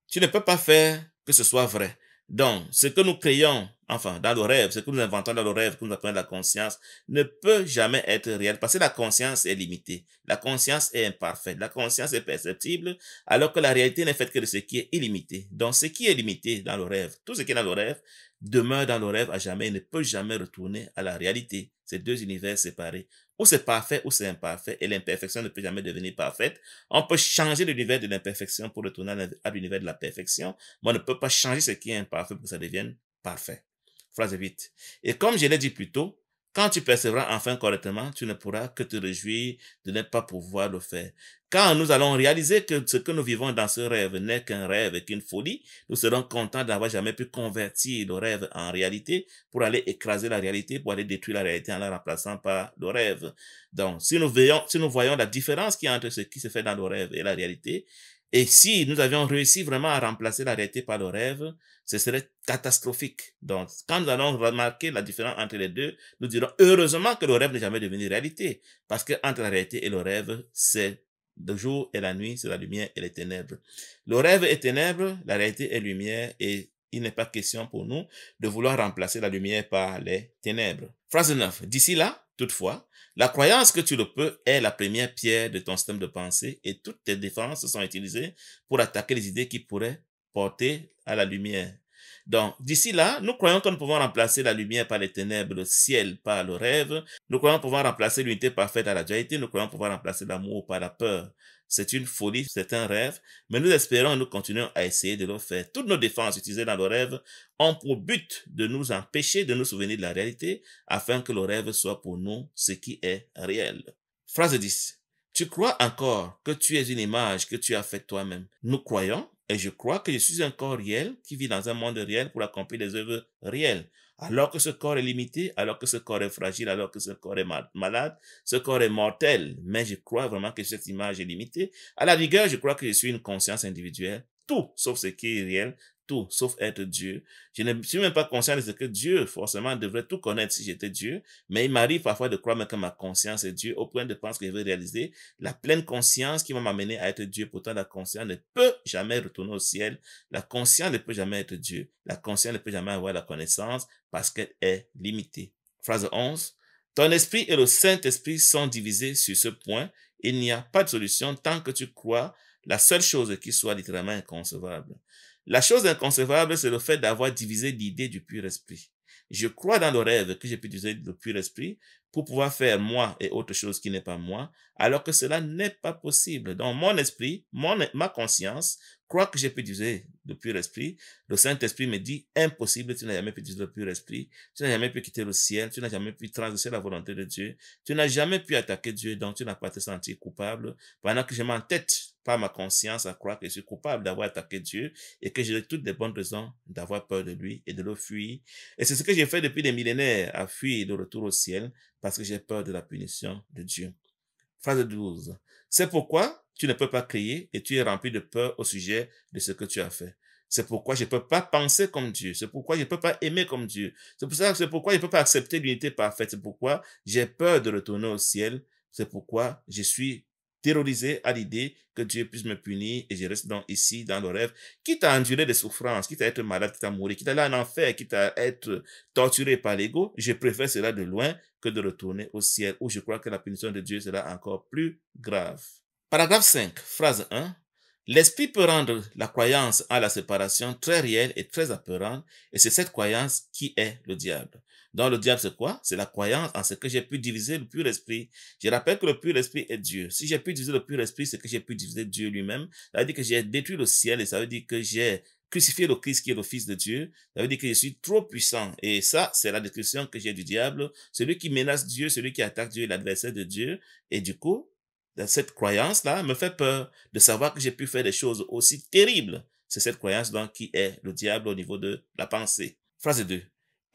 Tu ne peux pas faire que ce soit vrai. Donc, ce que nous créons, enfin, dans le rêve, ce que nous inventons dans le rêve, que nous appelons la conscience, ne peut jamais être réel parce que la conscience est limitée. La conscience est imparfaite. La conscience est perceptible, alors que la réalité n'est faite que de ce qui est illimité. Donc, ce qui est limité dans le rêve, tout ce qui est dans le rêve, demeure dans le rêve à jamais et ne peut jamais retourner à la réalité. C'est deux univers séparés. Ou c'est parfait ou c'est imparfait et l'imperfection ne peut jamais devenir parfaite. On peut changer l'univers de l'imperfection pour retourner à l'univers de la perfection, mais on ne peut pas changer ce qui est imparfait pour que ça devienne parfait. Phrase 8. Et comme je l'ai dit plus tôt, quand tu percevras enfin correctement, tu ne pourras que te réjouir de ne pas pouvoir le faire. Quand nous allons réaliser que ce que nous vivons dans ce rêve n'est qu'un rêve et qu'une folie, nous serons contents d'avoir jamais pu convertir le rêve en réalité pour aller écraser la réalité, pour aller détruire la réalité en la remplaçant par le rêve. Donc, si nous voyons la différence qu'il y a entre ce qui se fait dans le rêve et la réalité, et si nous avions réussi vraiment à remplacer la réalité par le rêve, ce serait catastrophique. Donc, quand nous allons remarquer la différence entre les deux, nous dirons heureusement que le rêve n'est jamais devenu réalité. Parce que entre la réalité et le rêve, c'est le jour et la nuit, c'est la lumière et les ténèbres. Le rêve est ténèbres, la réalité est lumière et il n'est pas question pour nous de vouloir remplacer la lumière par les ténèbres. Phrase 9. D'ici là, toutefois, la croyance que tu le peux est la première pierre de ton système de pensée et toutes tes défenses sont utilisées pour attaquer les idées qui pourraient porter à la lumière. Donc, d'ici là, nous croyons que nous pouvons remplacer la lumière par les ténèbres, le ciel par le rêve. Nous croyons pouvoir remplacer l'unité parfaite à la dualité. Nous croyons pouvoir remplacer l'amour par la peur. C'est une folie, c'est un rêve, mais nous espérons et nous continuons à essayer de le faire. Toutes nos défenses utilisées dans le rêve ont pour but de nous empêcher de nous souvenir de la réalité afin que le rêve soit pour nous ce qui est réel. Phrase 10. Tu crois encore que tu es une image que tu as faite toi-même. Nous croyons et je crois que je suis un corps réel qui vit dans un monde réel pour accomplir des œuvres réelles. Alors que ce corps est limité, alors que ce corps est fragile, alors que ce corps est malade, ce corps est mortel. Mais je crois vraiment que cette image est limitée. À la rigueur, je crois que je suis une conscience individuelle. Tout, sauf ce qui est réel, tout, sauf être Dieu. Je ne suis même pas conscient de ce que Dieu, forcément, devrait tout connaître si j'étais Dieu. Mais il m'arrive parfois de croire même que ma conscience est Dieu, au point de penser que je vais réaliser la pleine conscience qui va m'amener à être Dieu. Pourtant, la conscience ne peut jamais retourner au ciel. La conscience ne peut jamais être Dieu. La conscience ne peut jamais avoir la connaissance parce qu'elle est limitée. Phrase 11. Ton esprit et le Saint-Esprit sont divisés sur ce point. Il n'y a pas de solution tant que tu crois la seule chose qui soit littéralement inconcevable. La chose inconcevable, c'est le fait d'avoir divisé l'idée du pur esprit. Je crois dans le rêve que j'ai pu utiliser le pur esprit pour pouvoir faire moi et autre chose qui n'est pas moi, alors que cela n'est pas possible. Donc mon esprit, ma conscience, croit que j'ai pu utiliser le pur esprit. Le Saint-Esprit me dit, impossible, tu n'as jamais pu utiliser le pur esprit, tu n'as jamais pu quitter le ciel, tu n'as jamais pu transgresser la volonté de Dieu, tu n'as jamais pu attaquer Dieu, donc tu n'as pas te sentir coupable, pendant que je m'entête par ma conscience à croire que je suis coupable d'avoir attaqué Dieu et que j'ai toutes les bonnes raisons d'avoir peur de lui et de le fuir. Et c'est ce que j'ai fait depuis des millénaires, à fuir le retour au ciel parce que j'ai peur de la punition de Dieu. Phrase 12. C'est pourquoi tu ne peux pas crier et tu es rempli de peur au sujet de ce que tu as fait. C'est pourquoi je ne peux pas penser comme Dieu. C'est pourquoi je ne peux pas aimer comme Dieu. C'est pourquoi je ne peux pas accepter l'unité parfaite. C'est pourquoi j'ai peur de retourner au ciel. C'est pourquoi je suis terrorisé à l'idée que Dieu puisse me punir et je reste donc ici dans le rêve, quitte à endurer des souffrances, quitte à être malade, quitte à mourir, quitte à aller en enfer, quitte à être torturé par l'ego. Je préfère cela de loin que de retourner au ciel où je crois que la punition de Dieu sera encore plus grave. Paragraphe 5, phrase 1. L'esprit peut rendre la croyance à la séparation très réelle et très apeurante, et c'est cette croyance qui est le diable. Donc le diable, c'est quoi? C'est la croyance en ce que j'ai pu diviser le pur esprit. Je rappelle que le pur esprit est Dieu. Si j'ai pu diviser le pur esprit, c'est que j'ai pu diviser Dieu lui-même. Ça veut dire que j'ai détruit le ciel et ça veut dire que j'ai crucifié le Christ qui est le Fils de Dieu. Ça veut dire que je suis trop puissant. Et ça, c'est la description que j'ai du diable. Celui qui menace Dieu, celui qui attaque Dieu, l'adversaire de Dieu. Et du coup, cette croyance-là me fait peur de savoir que j'ai pu faire des choses aussi terribles. C'est cette croyance donc qui est le diable au niveau de la pensée. Phrase 2.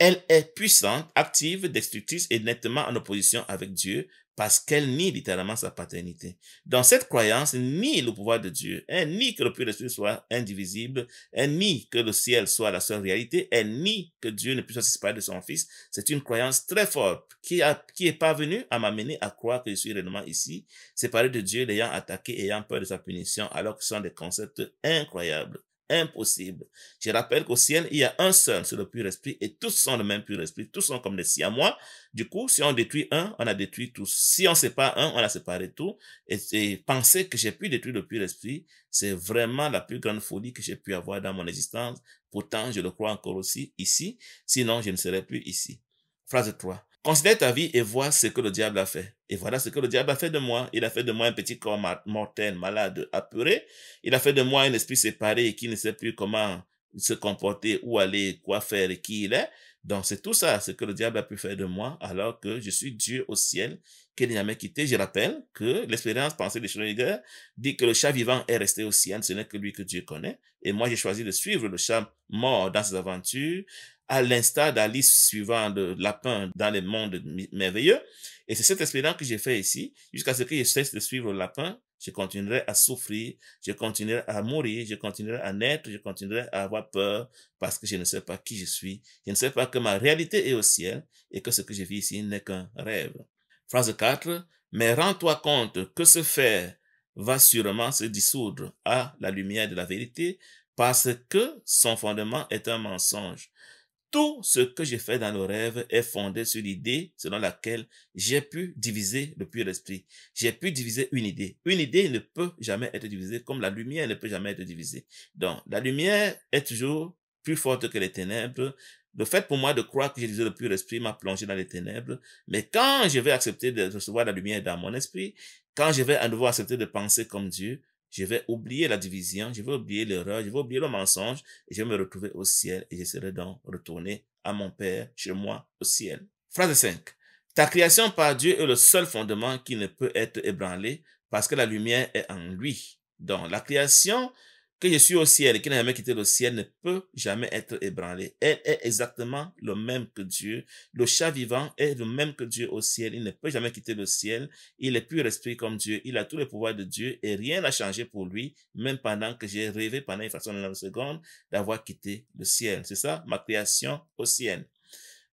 Elle est puissante, active, destructrice et nettement en opposition avec Dieu parce qu'elle nie littéralement sa paternité. Dans cette croyance, nie le pouvoir de Dieu, elle nie que le pur esprit soit indivisible, elle nie que le ciel soit la seule réalité, elle nie que Dieu ne puisse se séparer de son Fils. C'est une croyance très forte qui est parvenue à m'amener à croire que je suis réellement ici, séparé de Dieu, l'ayant attaqué, ayant peur de sa punition, alors que ce sont des concepts incroyables. Impossible. Je rappelle qu'au ciel, il y a un seul, c'est le pur esprit, et tous sont le même pur esprit, tous sont comme des siamois. Du coup, si on détruit un, on a détruit tous. Si on sépare un, on a séparé tout. Et penser que j'ai pu détruire le pur esprit, c'est vraiment la plus grande folie que j'ai pu avoir dans mon existence. Pourtant, je le crois encore aussi ici, sinon je ne serais plus ici. Phrase 3. Considère ta vie et vois ce que le diable a fait. Et voilà ce que le diable a fait de moi. Il a fait de moi un petit corps mortel, malade, apeuré. Il a fait de moi un esprit séparé qui ne sait plus comment se comporter, où aller, quoi faire et qui il est. Donc c'est tout ça, ce que le diable a pu faire de moi, alors que je suis Dieu au ciel, qu'il n'a jamais quitté. Je rappelle que l'expérience pensée de Schrödinger dit que le chat vivant est resté au ciel, ce n'est que lui que Dieu connaît. Et moi, j'ai choisi de suivre le chat mort dans ses aventures, à l'instar d'Alice suivant le lapin dans les mondes merveilleux. Et c'est cette expérience que j'ai fait ici, jusqu'à ce que je cesse de suivre le lapin. Je continuerai à souffrir, je continuerai à mourir, je continuerai à naître, je continuerai à avoir peur parce que je ne sais pas qui je suis. Je ne sais pas que ma réalité est au ciel et que ce que je vis ici n'est qu'un rêve. Phrase 4. Mais rends-toi compte que ce fer va sûrement se dissoudre à la lumière de la vérité parce que son fondement est un mensonge. Tout ce que j'ai fait dans le rêve est fondé sur l'idée selon laquelle j'ai pu diviser le pur esprit. J'ai pu diviser une idée. Une idée ne peut jamais être divisée comme la lumière ne peut jamais être divisée. Donc, la lumière est toujours plus forte que les ténèbres. Le fait pour moi de croire que j'ai divisé le pur esprit m'a plongé dans les ténèbres. Mais quand je vais accepter de recevoir la lumière dans mon esprit, quand je vais à nouveau accepter de penser comme Dieu, je vais oublier la division, je vais oublier l'erreur, je vais oublier le mensonge, et je vais me retrouver au ciel, et je serai donc retourné à mon Père, chez moi, au ciel. Phrase 5. Ta création par Dieu est le seul fondement qui ne peut être ébranlé, parce que la lumière est en lui. Donc, la création que je suis au ciel et qui n'a jamais quitté le ciel ne peut jamais être ébranlée. Elle est exactement le même que Dieu. Le chat vivant est le même que Dieu au ciel. Il ne peut jamais quitter le ciel. Il est pur esprit comme Dieu. Il a tous les pouvoirs de Dieu et rien n'a changé pour lui, même pendant que j'ai rêvé pendant une fraction de nanoseconde d'avoir quitté le ciel. C'est ça, ma création au ciel.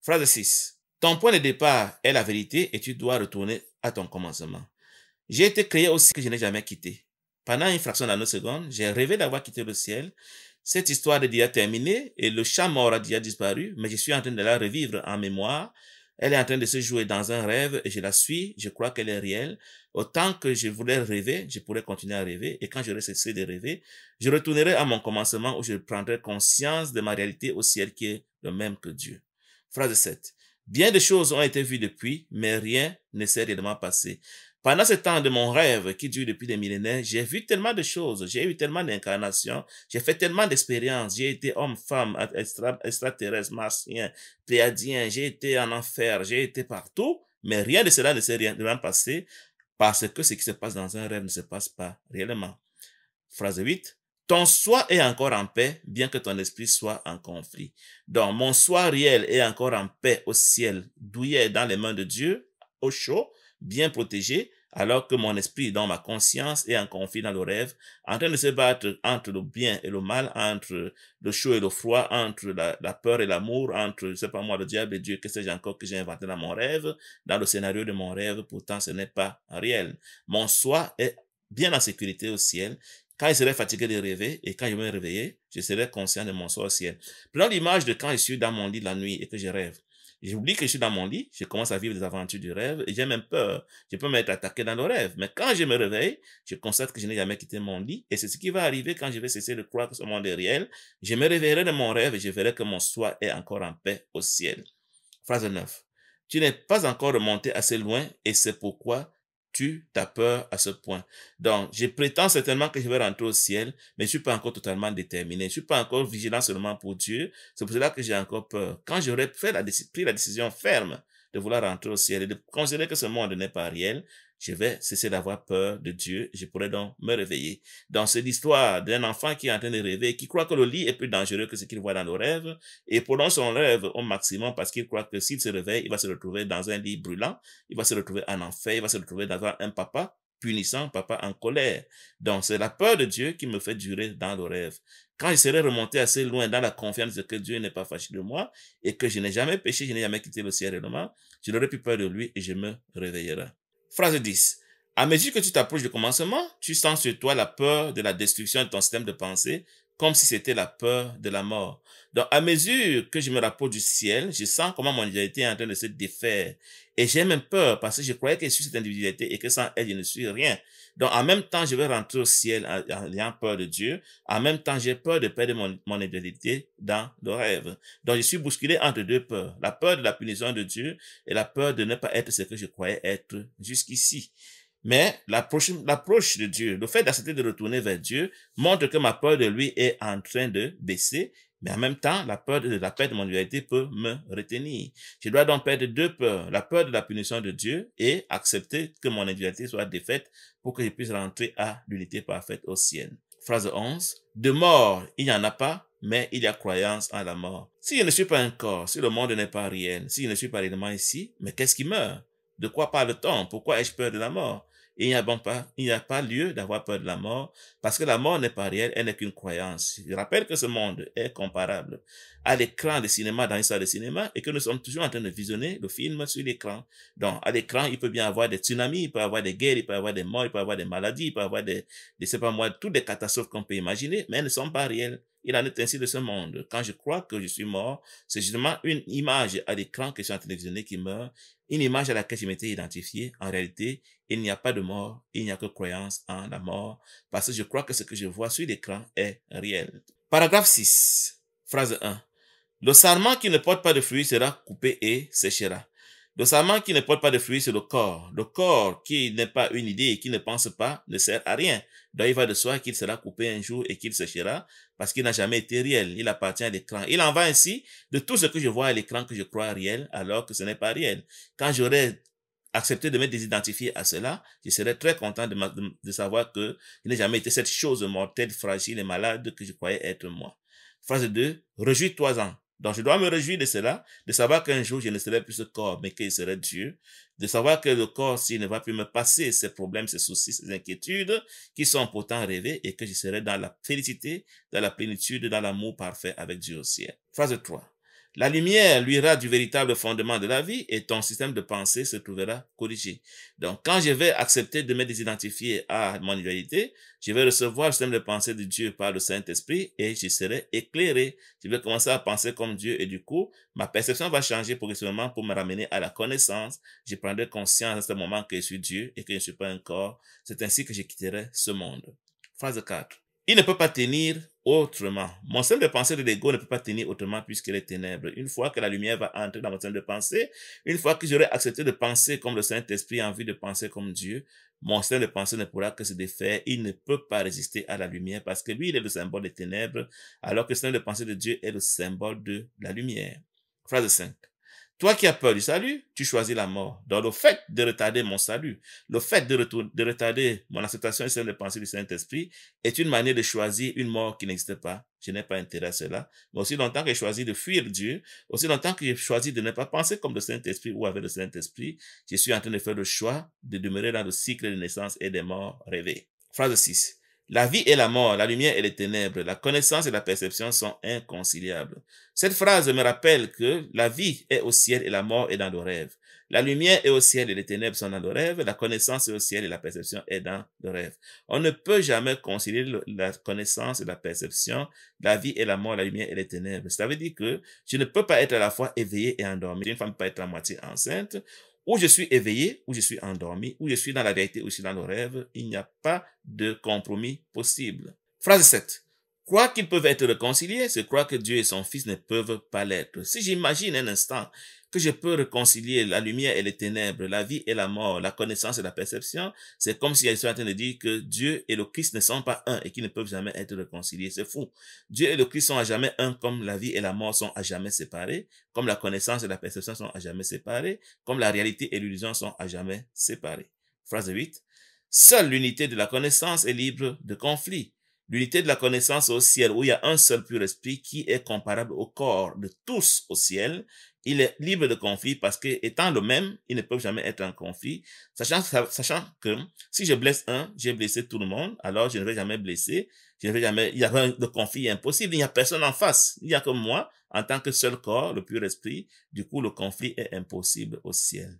Phrase 6. Ton point de départ est la vérité et tu dois retourner à ton commencement. J'ai été créé aussi que je n'ai jamais quitté. Pendant une fraction de nanoseconde, j'ai rêvé d'avoir quitté le ciel. Cette histoire est déjà terminée et le chat mort a déjà disparu, mais je suis en train de la revivre en mémoire. Elle est en train de se jouer dans un rêve et je la suis. Je crois qu'elle est réelle. Autant que je voulais rêver, je pourrais continuer à rêver. Et quand j'aurai cessé de rêver, je retournerai à mon commencement où je prendrai conscience de ma réalité au ciel qui est le même que Dieu. Phrase 7. Bien des choses ont été vues depuis, mais rien ne s'est réellement passé. Pendant ce temps de mon rêve qui dure depuis des millénaires, j'ai vu tellement de choses, j'ai eu tellement d'incarnations, j'ai fait tellement d'expériences, j'ai été homme, femme, extraterrestre, martien, pléadien, j'ai été en enfer, j'ai été partout, mais rien de cela ne s'est réellement passé parce que ce qui se passe dans un rêve ne se passe pas réellement. Phrase 8. Ton soi est encore en paix, bien que ton esprit soit en conflit. Donc, mon soi réel est encore en paix au ciel, douillet dans les mains de Dieu, au chaud, bien protégé, alors que mon esprit, dans ma conscience, est en conflit dans le rêve, en train de se battre entre le bien et le mal, entre le chaud et le froid, entre la peur et l'amour, entre, je sais pas moi, le diable et Dieu, que sais-je encore que j'ai inventé dans mon rêve, dans le scénario de mon rêve, pourtant ce n'est pas réel. Mon soi est bien en sécurité au ciel. Quand je serai fatigué de rêver et quand je vais me réveiller, je serai conscient de mon sort au ciel. Prenons l'image de quand je suis dans mon lit la nuit et que je rêve. J'oublie que je suis dans mon lit, je commence à vivre des aventures du rêve et j'ai même peur. Je peux m'être attaqué dans le rêve. Mais quand je me réveille, je constate que je n'ai jamais quitté mon lit et c'est ce qui va arriver quand je vais cesser de croire que ce monde est réel. Je me réveillerai de mon rêve et je verrai que mon soi est encore en paix au ciel. Phrase 9. Tu n'es pas encore remonté assez loin et c'est pourquoi tu as peur à ce point. Donc, je prétends certainement que je vais rentrer au ciel, mais je ne suis pas encore totalement déterminé. Je ne suis pas encore vigilant seulement pour Dieu. C'est pour cela que j'ai encore peur. Quand j'aurais pris la décision ferme de vouloir rentrer au ciel et de considérer que ce monde n'est pas réel, je vais cesser d'avoir peur de Dieu. Je pourrais donc me réveiller. Donc, c'est l'histoire d'un enfant qui est en train de rêver, qui croit que le lit est plus dangereux que ce qu'il voit dans le rêve, et prolonge son rêve au maximum parce qu'il croit que s'il se réveille, il va se retrouver dans un lit brûlant, il va se retrouver en enfer, il va se retrouver dans un papa punissant, papa en colère. Donc, c'est la peur de Dieu qui me fait durer dans le rêve. Quand je serai remonté assez loin dans la confiance de que Dieu n'est pas fâché de moi et que je n'ai jamais péché, je n'ai jamais quitté le ciel réellement, je n'aurai plus peur de lui et je me réveillerai. Phrase 10. À mesure que tu t'approches du commencement, tu sens sur toi la peur de la destruction de ton système de pensée, comme si c'était la peur de la mort. Donc, à mesure que je me rapproche du ciel, je sens comment mon individualité est en train de se défaire. Et j'ai même peur parce que je croyais que je suis cette individualité et que sans elle, je ne suis rien. Donc, en même temps, je vais rentrer au ciel en ayant peur de Dieu. En même temps, j'ai peur de perdre mon individualité dans le rêve. Donc, je suis bousculé entre deux peurs. La peur de la punition de Dieu et la peur de ne pas être ce que je croyais être jusqu'ici. Mais l'approche de Dieu, le fait d'accepter de retourner vers Dieu, montre que ma peur de lui est en train de baisser. Mais en même temps, la peur de la perte de mon individualité peut me retenir. Je dois donc perdre deux peurs, la peur de la punition de Dieu et accepter que mon individualité soit défaite pour que je puisse rentrer à l'unité parfaite au ciel. Phrase 11. De mort, il n'y en a pas, mais il y a croyance en la mort. Si je ne suis pas un corps, si le monde n'est pas réel, si je ne suis pas réellement ici, mais qu'est-ce qui meurt? De quoi parle-t-on? Pourquoi ai-je peur de la mort? Et il n'y a pas lieu d'avoir peur de la mort, parce que la mort n'est pas réelle, elle n'est qu'une croyance. Je rappelle que ce monde est comparable à l'écran de cinéma dans une salle de cinéma et que nous sommes toujours en train de visionner le film sur l'écran. Donc, à l'écran, il peut bien avoir des tsunamis, il peut y avoir des guerres, il peut y avoir des morts, il peut y avoir des maladies, il peut y avoir je sais pas moi, toutes les catastrophes qu'on peut imaginer, mais elles ne sont pas réelles. Il en est ainsi de ce monde. Quand je crois que je suis mort, c'est justement une image à l'écran que je suis en train de visionner qui meurt, une image à laquelle je m'étais identifié. En réalité, il n'y a pas de mort, il n'y a que croyance en la mort, parce que je crois que ce que je vois sur l'écran est réel. Paragraphe 6, phrase 1. Le sarment qui ne porte pas de fruits sera coupé et séchera. Le sarment qui ne porte pas de fruits, c'est le corps. Le corps qui n'est pas une idée et qui ne pense pas ne sert à rien. Donc il va de soi qu'il sera coupé un jour et qu'il séchera parce qu'il n'a jamais été réel. Il appartient à l'écran. Il en va ainsi de tout ce que je vois à l'écran que je crois réel alors que ce n'est pas réel. Quand j'aurai accepté de me désidentifier à cela, je serais très content de savoir que je n'ai jamais été cette chose mortelle, fragile et malade que je croyais être moi. Phrase 2. Réjouis-toi-en. Donc, je dois me réjouir de cela, de savoir qu'un jour, je ne serai plus ce corps, mais que je serai Dieu. De savoir que le corps, s'il ne va plus me passer ces problèmes, ces soucis, ces inquiétudes, qui sont pourtant rêvés, et que je serai dans la félicité, dans la plénitude, dans l'amour parfait avec Dieu au ciel. Phrase 3. La lumière luira du véritable fondement de la vie et ton système de pensée se trouvera corrigé. Donc, quand je vais accepter de me désidentifier à mon individualité, je vais recevoir le système de pensée de Dieu par le Saint-Esprit et je serai éclairé. Je vais commencer à penser comme Dieu et du coup, ma perception va changer progressivement pour me ramener à la connaissance. Je prendrai conscience à ce moment que je suis Dieu et que je ne suis pas un corps. C'est ainsi que je quitterai ce monde. Phrase 4. Il ne peut pas tenir autrement. Mon système de pensée de l'ego ne peut pas tenir autrement puisqu'il est ténèbres. Une fois que la lumière va entrer dans mon système de pensée, une fois que j'aurai accepté de penser comme le Saint-Esprit en vue de penser comme Dieu, mon système de pensée ne pourra que se défaire. Il ne peut pas résister à la lumière parce que lui, il est le symbole des ténèbres, alors que le système de pensée de Dieu est le symbole de la lumière. Phrase 5. Toi qui as peur du salut, tu choisis la mort. Donc, le fait de retarder mon salut, le fait de retarder mon acceptation et celle de pensée du Saint-Esprit est une manière de choisir une mort qui n'existe pas. Je n'ai pas intérêt à cela. Mais aussi longtemps que j'ai choisi de fuir Dieu, aussi longtemps que j'ai choisi de ne pas penser comme le Saint-Esprit ou avec le Saint-Esprit, je suis en train de faire le choix de demeurer dans le cycle de naissance et des morts rêvés. Phrase 6. La vie et la mort, la lumière et les ténèbres, la connaissance et la perception sont inconciliables. Cette phrase me rappelle que la vie est au ciel et la mort est dans le rêve. La lumière est au ciel et les ténèbres sont dans le rêve. La connaissance est au ciel et la perception est dans le rêve. On ne peut jamais concilier la connaissance et la perception, la vie et la mort, la lumière et les ténèbres. Ça veut dire que je ne peux pas être à la fois éveillé et endormi. Une femme ne peut pas être à moitié enceinte. Ou je suis éveillé, ou je suis endormi, ou je suis dans la vérité, ou je suis dans le rêve. Il n'y a pas de compromis possible. Phrase 7. Croire qu'ils peuvent être réconciliés, c'est croire que Dieu et son Fils ne peuvent pas l'être. Si j'imagine un instant que je peux réconcilier la lumière et les ténèbres, la vie et la mort, la connaissance et la perception, c'est comme si je suis en train de dire que Dieu et le Christ ne sont pas un et qu'ils ne peuvent jamais être réconciliés. C'est fou. Dieu et le Christ sont à jamais un, comme la vie et la mort sont à jamais séparés, comme la connaissance et la perception sont à jamais séparés, comme la réalité et l'illusion sont à jamais séparés. Phrase 8. Seule l'unité de la connaissance est libre de conflit. L'unité de la connaissance au ciel, où il y a un seul pur esprit qui est comparable au corps de tous au ciel, il est libre de conflit parce que, étant le même, ils ne peuvent jamais être en conflit, sachant que si je blesse un, j'ai blessé tout le monde, alors je ne vais jamais blesser, il y a un conflit impossible, il n'y a personne en face, il n'y a que moi, en tant que seul corps, le pur esprit, du coup le conflit est impossible au ciel.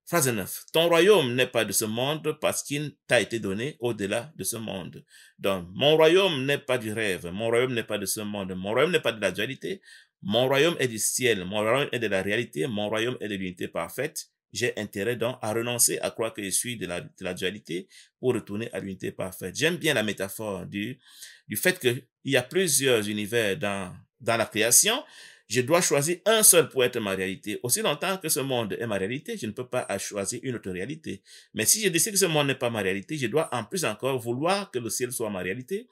Phrase 9. Ton royaume n'est pas de ce monde parce qu'il t'a été donné au-delà de ce monde. Donc, mon royaume n'est pas du rêve. Mon royaume n'est pas de ce monde. Mon royaume n'est pas de la dualité. Mon royaume est du ciel. Mon royaume est de la réalité. Mon royaume est de l'unité parfaite. J'ai intérêt donc à renoncer à croire que je suis de la dualité pour retourner à l'unité parfaite. J'aime bien la métaphore du fait qu'il y a plusieurs univers dans la création. Je dois choisir un seul pour être ma réalité. Aussi longtemps que ce monde est ma réalité, je ne peux pas choisir une autre réalité. Mais si je décide que ce monde n'est pas ma réalité, je dois en plus encore vouloir que le ciel soit ma réalité.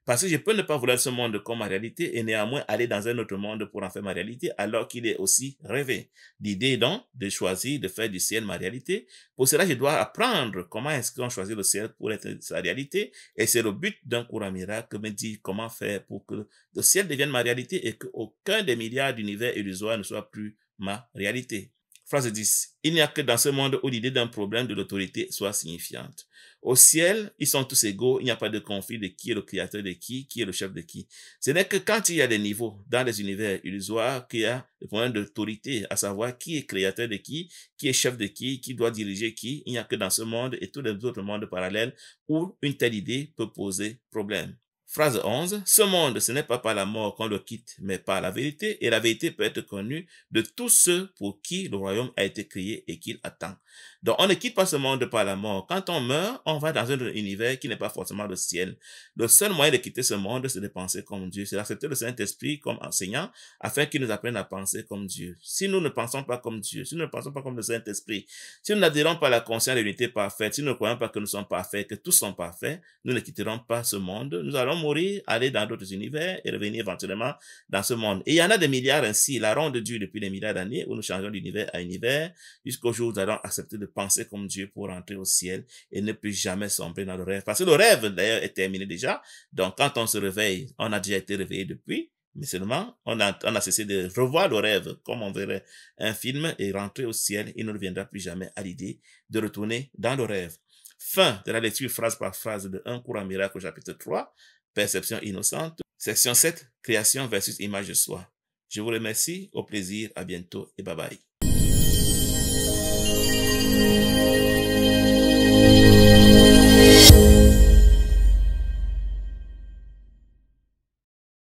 Parce que je peux ne pas vouloir ce monde comme ma réalité et néanmoins aller dans un autre monde pour en faire ma réalité alors qu'il est aussi rêvé. L'idée donc de choisir de faire du ciel ma réalité. Pour cela, je dois apprendre comment est-ce qu'on choisit le ciel pour être sa réalité. Et c'est le but d'un cours en miracle, me dire comment faire pour que le ciel devienne ma réalité et qu'aucun des milliards d'univers illusoires ne soit plus ma réalité. Phrase 10. Il n'y a que dans ce monde où l'idée d'un problème de l'autorité soit signifiante. Au ciel, ils sont tous égaux, il n'y a pas de conflit de qui est le créateur de qui est le chef de qui. Ce n'est que quand il y a des niveaux dans les univers illusoires qu'il y a le problème d'autorité, à savoir qui est créateur de qui est chef de qui doit diriger qui. Il n'y a que dans ce monde et tous les autres mondes parallèles où une telle idée peut poser problème. Phrase 11. Ce monde, ce n'est pas par la mort qu'on le quitte, mais par la vérité, et la vérité peut être connue de tous ceux pour qui le royaume a été créé et qu'il attend. Donc, on ne quitte pas ce monde par la mort. Quand on meurt, on va dans un univers qui n'est pas forcément le ciel. Le seul moyen de quitter ce monde, c'est de penser comme Dieu. C'est d'accepter le Saint-Esprit comme enseignant, afin qu'il nous apprenne à penser comme Dieu. Si nous ne pensons pas comme Dieu, si nous ne pensons pas comme le Saint-Esprit, si nous n'adhérons pas à la conscience de l'unité parfaite, si nous ne croyons pas que nous sommes parfaits, que tous sont parfaits, nous ne quitterons pas ce monde. Nous allons mourir, aller dans d'autres univers et revenir éventuellement dans ce monde. Et il y en a des milliards ainsi, la ronde de Dieu depuis des milliards d'années, où nous changeons d'univers à univers, jusqu'au jour où nous allons accepter de penser comme Dieu pour rentrer au ciel et ne plus jamais sombrer dans le rêve. Parce que le rêve, d'ailleurs, est terminé déjà. Donc, quand on se réveille, on a déjà été réveillé depuis, mais seulement, on a cessé de revoir le rêve comme on verrait un film et rentrer au ciel. Il ne reviendra plus jamais à l'idée de retourner dans le rêve. Fin de la lecture phrase par phrase de Un cours en miracle au chapitre 3, Perception innocente, section 7, Création versus image de soi. Je vous remercie, au plaisir, à bientôt et bye bye.